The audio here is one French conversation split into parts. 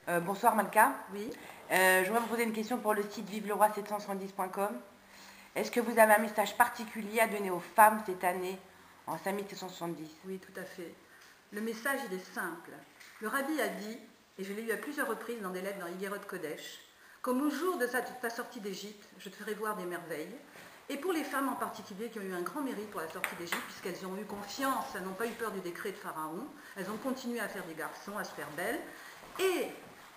Bonsoir Malka. Oui. Je voudrais vous poser une question pour le site viveleroi770.com. Est-ce que vous avez un message particulier à donner aux femmes cette année en 5770? Oui, tout à fait. Le message, il est simple. Le rabbi a dit, et je l'ai lu à plusieurs reprises dans des lettres dans Igerot Kodesh, comme au jour de ta sortie d'Égypte, je te ferai voir des merveilles. Et pour les femmes en particulier qui ont eu un grand mérite pour la sortie d'Égypte, puisqu'elles ont eu confiance, elles n'ont pas eu peur du décret de Pharaon, elles ont continué à faire des garçons, à se faire belles. Et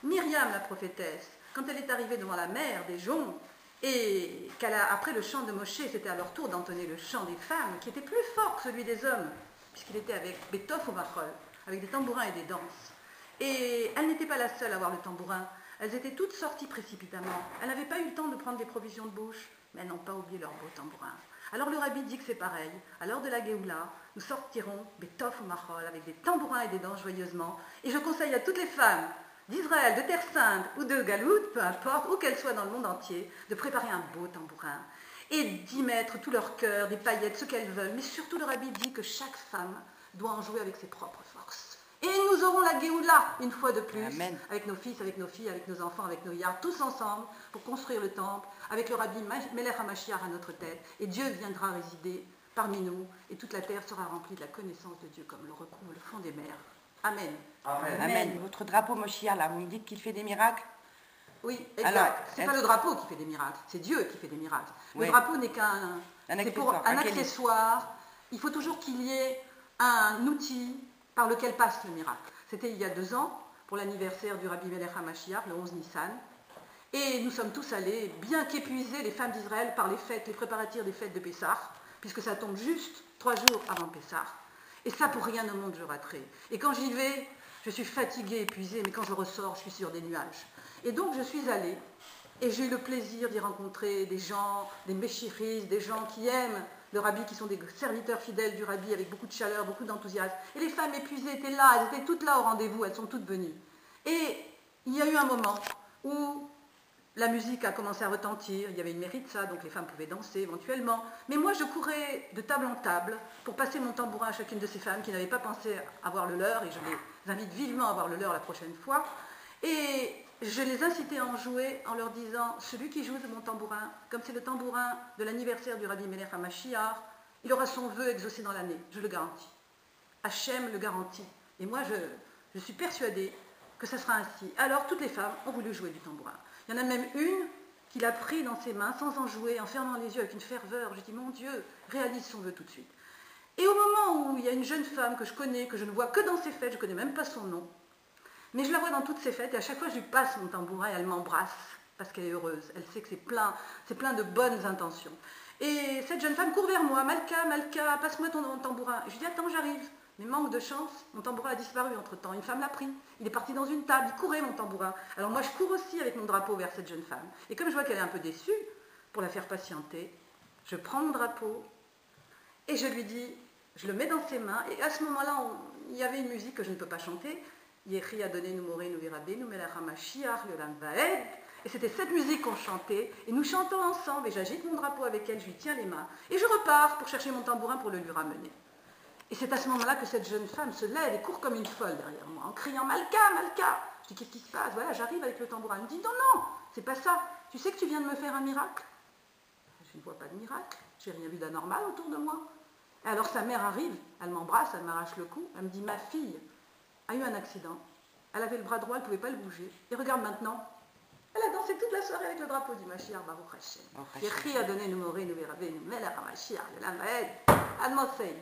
Myriam, la prophétesse, quand elle est arrivée devant la mer des joncs, et après le chant de Moshe, c'était à leur tour d'entonner le chant des femmes, qui était plus fort que celui des hommes, puisqu'il était avec Betof ou Machol, avec des tambourins et des danses. Et elle n'était pas la seule à avoir le tambourin. Elles étaient toutes sorties précipitamment. Elles n'avaient pas eu le temps de prendre des provisions de bouche, mais elles n'ont pas oublié leur beau tambourin. Alors le rabbi dit que c'est pareil. À l'heure de la Géoula, nous sortirons Betof ou Machol avec des tambourins et des danses joyeusement. Et je conseille à toutes les femmes d'Israël, de Terre Sainte ou de Galoute, peu importe, où qu'elles soient dans le monde entier, de préparer un beau tambourin et d'y mettre tout leur cœur, des paillettes, ce qu'elles veulent. Mais surtout, le rabbi dit que chaque femme doit en jouer avec ses propres forces. Et nous aurons la Géoula, une fois de plus, Amen. avec nos fils, avec nos filles, avec nos enfants, avec nos yards, tous ensemble, pour construire le temple, avec le rabbi Melech HaMashiach à notre tête. Et Dieu viendra résider parmi nous, et toute la terre sera remplie de la connaissance de Dieu, comme le recouvre le fond des mers. Amen. Amen. Amen. Votre drapeau Moshiach, là, vous me dites qu'il fait des miracles? Oui, exact. C'est pas le drapeau qui fait des miracles, c'est Dieu qui fait des miracles. Le drapeau n'est qu'un accessoire. Il faut toujours qu'il y ait un outil par lequel passe le miracle. C'était il y a 2 ans, pour l'anniversaire du Rabbi Melech HaMashiach, le 11 Nissan. Et nous sommes tous allés, bien qu'épuisés, les femmes d'Israël, par les fêtes, les préparatifs des fêtes de Pessah, puisque ça tombe juste 3 jours avant Pessah. Et ça, pour rien au monde, je raterai. Et quand j'y vais, je suis fatiguée, épuisée, mais quand je ressors, je suis sur des nuages. Et donc, je suis allée, et j'ai eu le plaisir d'y rencontrer des gens, des méchiris, des gens qui aiment le rabbi, qui sont des serviteurs fidèles du rabbi, avec beaucoup de chaleur, beaucoup d'enthousiasme. Et les femmes épuisées étaient là, elles étaient toutes là au rendez-vous, elles sont toutes venues. Et il y a eu un moment où la musique a commencé à retentir, il y avait une méritza, donc les femmes pouvaient danser éventuellement. Mais moi, je courais de table en table pour passer mon tambourin à chacune de ces femmes qui n'avaient pas pensé avoir le leur, et je les invite vivement à avoir le leur la prochaine fois. Et je les incitais à en jouer en leur disant, celui qui joue de mon tambourin, comme c'est le tambourin de l'anniversaire du Rabbi Melech HaMashiach, il aura son vœu exaucé dans l'année, je le garantis. Hachem le garantit. Et moi, je suis persuadée que ça sera ainsi. Alors, toutes les femmes ont voulu jouer du tambourin. Il y en a même une qui l'a pris dans ses mains sans en jouer, en fermant les yeux avec une ferveur. Je dis, mon Dieu, réalise son vœu tout de suite. Et au moment où il y a une jeune femme que je connais, que je ne vois que dans ses fêtes, je ne connais même pas son nom, mais je la vois dans toutes ses fêtes, et à chaque fois je lui passe mon tambourin et elle m'embrasse, parce qu'elle est heureuse. Elle sait que c'est plein de bonnes intentions. Et cette jeune femme court vers moi, Malka, Malka, passe-moi ton tambourin. Et je lui dis, attends, j'arrive. Mais manque de chance, mon tambourin a disparu entre-temps. Une femme l'a pris. Il est parti dans une table, il courait mon tambourin. Alors moi, je cours aussi avec mon drapeau vers cette jeune femme. Et comme je vois qu'elle est un peu déçue, pour la faire patienter, je prends mon drapeau et je lui dis, je le mets dans ses mains. Et à ce moment-là, il y avait une musique que je ne peux pas chanter. Yehi a donné nous moré, nous virabé, nous melech HaMashiach, yolam vaed. Et c'était cette musique qu'on chantait. Et nous chantons ensemble. Et j'agite mon drapeau avec elle, je lui tiens les mains. Et je repars pour chercher mon tambourin pour le lui ramener. Et c'est à ce moment-là que cette jeune femme se lève et court comme une folle derrière moi, en criant « Malka, Malka !» Je dis « Qu'est-ce qui se passe ?» Voilà, j'arrive avec le tambourin. Elle me dit « Non, non, c'est pas ça. Tu sais que tu viens de me faire un miracle ?» Je ne vois pas de miracle. J'ai rien vu d'anormal autour de moi. Et alors sa mère arrive, elle m'embrasse, elle m'arrache le cou. Elle me dit « Ma fille a eu un accident. Elle avait le bras droit, elle ne pouvait pas le bouger. Et regarde maintenant. » Elle a dansé toute la soirée avec le drapeau du Mashiach, Baruch Hashem. Yehi a donné nous moré, nous verrabé, nous melech HaMashiach, yolam vaed, Ad Mosei.